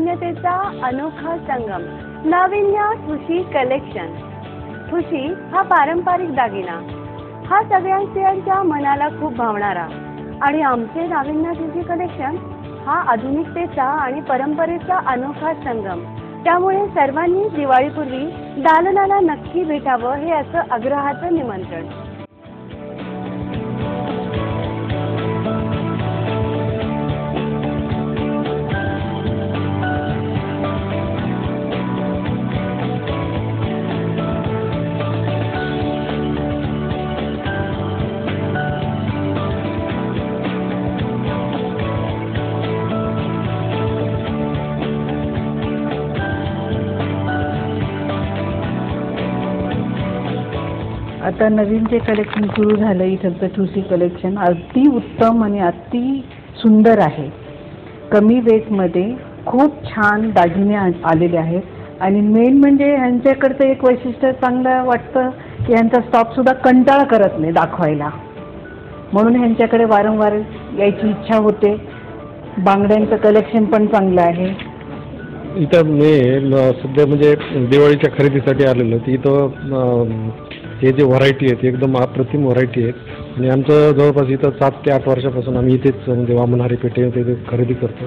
नाविन्यतेचा अनोखा संगम, नाविन्य ठुशी कलेक्शन। ठुशी हा पारंपरिक दागिना, हा सगळ्यांच्या मनाला खूप भावणारा आणि आमचे नाविन्य ठुशी कलेक्शन हा आधुनिकतेचा आणि परंपरेचा अनोखा संगम। त्यामुळे सर्वांनी दिवाळीपूर्वी दालनाला नक्की भेटावं हे असं आग्रहाचं निमंत्रण। आता नवीन जे कलेक्शन सुरू झालं इथलचं ठुशी कलेक्शन अति उत्तम आणि अति सुंदर आहे। कमी वेटमध्ये खूप छान दागिने आलेले आहेत आणि मेन म्हणजे ह्यांच्याकडचं एक वैशिष्ट्य चांगलं वाटतं की ह्यांचा स्टॉक सुद्धा कंटाळा करत नाही दाखवायला, म्हणून ह्यांच्याकडे वारंवार यायची इच्छा होते। बांगड्यांचं कलेक्शन पण चांगलं आहे। इथं मी सध्या म्हणजे दिवाळीच्या खरेदीसाठी आलेलो, इथं हे जे व्हरायटी आहेत एकदम अप्रतिम व्हरायटी आहेत आणि आमचं जवळपास इथं 7 ते 8 वर्षापासून आम्ही इथेच म्हणजे वामनहारी पेठेमध्ये खरेदी करतो।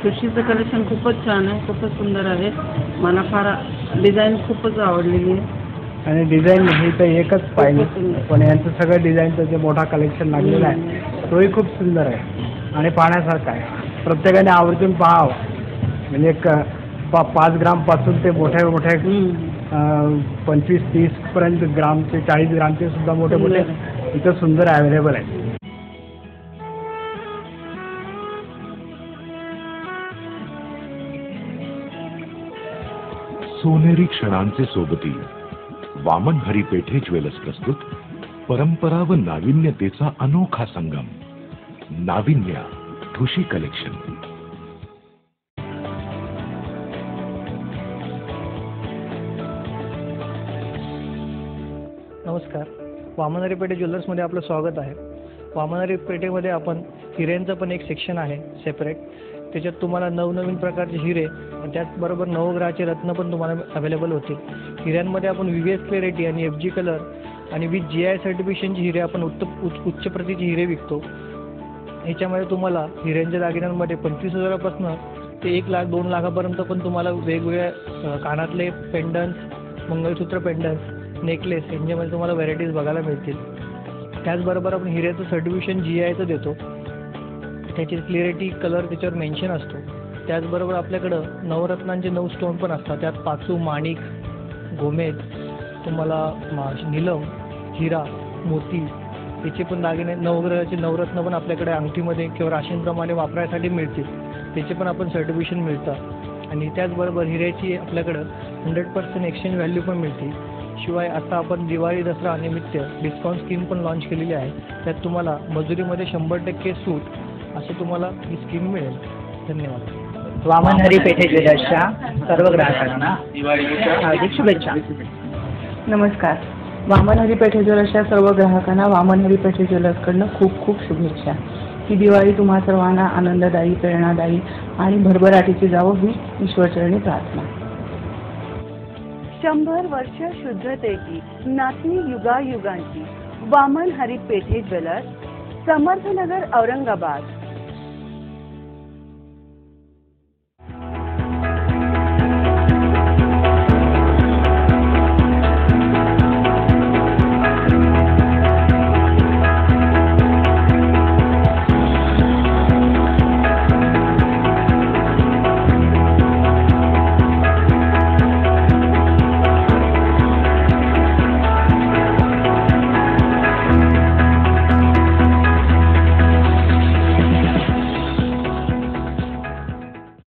ठुशीचं कलेक्शन खूपच छान आहे, खूपच सुंदर आहे। मला फार डिझाईन खूपच आवडलेली आहे आणि डिझाईन ही तर एकच पाहिजे, पण यांचं सगळं डिझाईनचं जे मोठा कलेक्शन लागलेला आहे तोही खूप सुंदर आहे आणि पाहण्यासारखा आहे। प्रत्येकाने आवर्जून पाहावं, म्हणजे 5 ग्रामपासून ते मोठ्या 25-30 पर्यंत ग्रामचे 40 ग्रामचे सुद्धा मोठे इथं सुंदर अवेलेबल आहे। सोनेरी क्षणांचे सोबती वामनहारी पेठे ज्वेलर्स प्रस्तुत परंपरा व नाविन्यतेचा अनोखा संगम, नाविन्य ठुशी कलेक्शन। नमस्कार, वामनहारी पेठे ज्वेलर्समध्ये आपलं स्वागत आहे। वामनहारी पेठेमध्ये आपण हिऱ्यांचं पण एक सेक्शन आहे सेपरेट, त्याच्यात तुम्हाला नवनवीन प्रकारचे हिरे आणि त्याचबरोबर नवग्रहाचे रत्न पण तुम्हाला अवेलेबल होतील। हिऱ्यांमध्ये आपण VVS क्लॅरिटी आणि FG कलर आणि विथ GI सर्टिफिकेशनचे हिरे आपण उच्च प्रतीचे हिरे विकतो। ह्याच्यामध्ये तुम्हाला हिऱ्यांच्या दागिन्यांमध्ये 25,000पासून ते 1 लाख 2 लाखापर्यंत पण तुम्हाला वेगवेगळ्या कानातले पेंडन्ट्स, मंगळसूत्र पेंडन्ट्स, नेकलेस यांच्यामध्ये तुम्हाला व्हरायटीज बघायला मिळतील। त्याचबरोबर आपण हिऱ्याचं सर्टिफिकेशन GIचं देतो, त्याची क्लिअरिटी कलर त्याच्यावर मेन्शन असतो। त्याचबरोबर आपल्याकडं नवरत्नांचे 9 स्टोन पण असतात, त्यात पाचू, माणिक, गोमेद, तुम्हाला नीलम, हिरा, मोती याचे पण दागिने, नवग्रहाचे नवरत्न पण आपल्याकडे अंगठीमध्ये किंवा राशींप्रमाणे वापरायसाठी मिळतील, त्याचे पण आपण सर्टिफिकेशन मिळतं। आणि त्याचबरोबर हिऱ्याची आपल्याकडं 100% एक्सचेंज व्हॅल्यू पण मिळते। शिवाय आता आपण दिवाळी दसरा निमित्त डिस्काउंट स्कीम पण लॉन्च केलेली आहे, त्यात तुम्हाला मजुरीमध्ये 100% सूट असं तुम्हाला ही स्कीम मिळेल। धन्यवाद। वामनहारी पेठे ज्वेलर्सच्या सर्व ग्राहकांना दिवाळीच्या हार्दिक शुभेच्छा। नमस्कार, वामनहारी पेठे ज्वेलर्सच्या सर्व ग्राहकांना वामनहारी पेठे ज्वेलर्सकडनं खूप खूप शुभेच्छा। ही दिवाळी तुम्हा सर्वांना आनंददायी, प्रेरणादायी आणि भरभराटीची जावं ही ईश्वरचरणी प्रार्थना। 100 वर्ष शुद्धतेची, नाती युगायुगांची। वामनहारी पेठे ज्वेलर्स, समर्थनगर, औरंगाबाद।